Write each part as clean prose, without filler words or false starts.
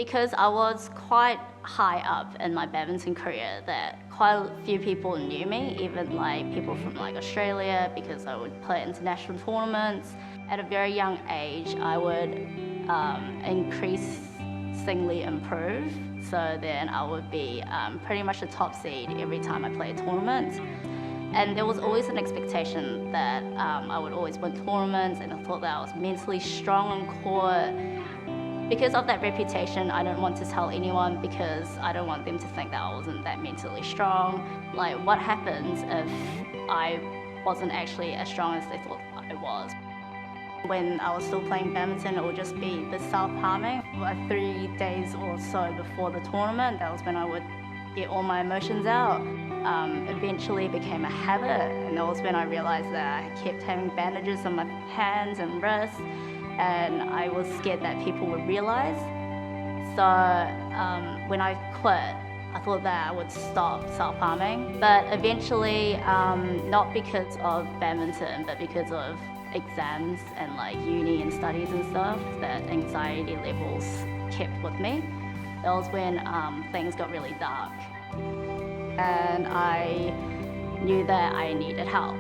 Because I was quite high up in my badminton career that quite a few people knew me, even like people from like Australia, because I would play international tournaments. At a very young age, I would increasingly improve. So then I would be pretty much a top seed every time I play a tournament. And there was always an expectation that I would always win tournaments, and I thought that I was mentally strong on court. Because of that reputation, I don't want to tell anyone because I don't want them to think that I wasn't that mentally strong. Like, what happens if I wasn't actually as strong as they thought I was? When I was still playing badminton, it would just be the self-harming. 3 days or so before the tournament, that was when I would get all my emotions out. Eventually it became a habit, and that was when I realized that I kept having bandages on my hands and wrists, and I was scared that people would realize. So when I quit, I thought that I would stop self-harming, but eventually, not because of badminton, but because of exams and like uni and studies and stuff, that anxiety levels kept with me. That was when things got really dark, and I knew that I needed help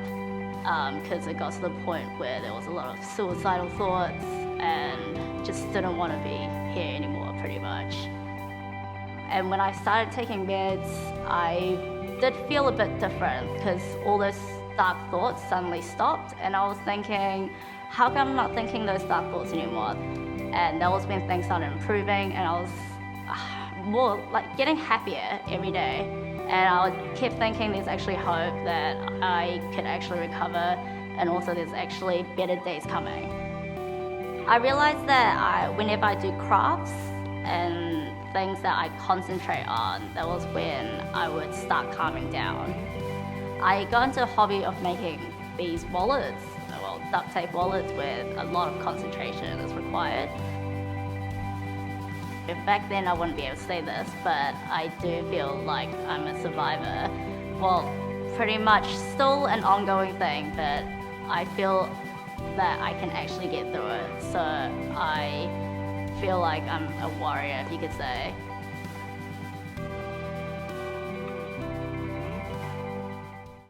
because it got to the point where there was a lot of suicidal thoughts and just didn't want to be here anymore, pretty much. And when I started taking meds, I did feel a bit different because all those dark thoughts suddenly stopped, and I was thinking, how come I'm not thinking those dark thoughts anymore? And that was when things started improving, and I was more like getting happier every day. And I kept thinking there's actually hope that I could actually recover, and also there's actually better days coming. I realized that whenever I do crafts and things that I concentrate on, that was when I would start calming down. I got into a hobby of making these wallets, well, duct tape wallets with a lot of concentration is required. Back then I wouldn't be able to say this, but I do feel like I'm a survivor. Well, pretty much still an ongoing thing, but I feel that I can actually get through it. So I feel like I'm a warrior, if you could say.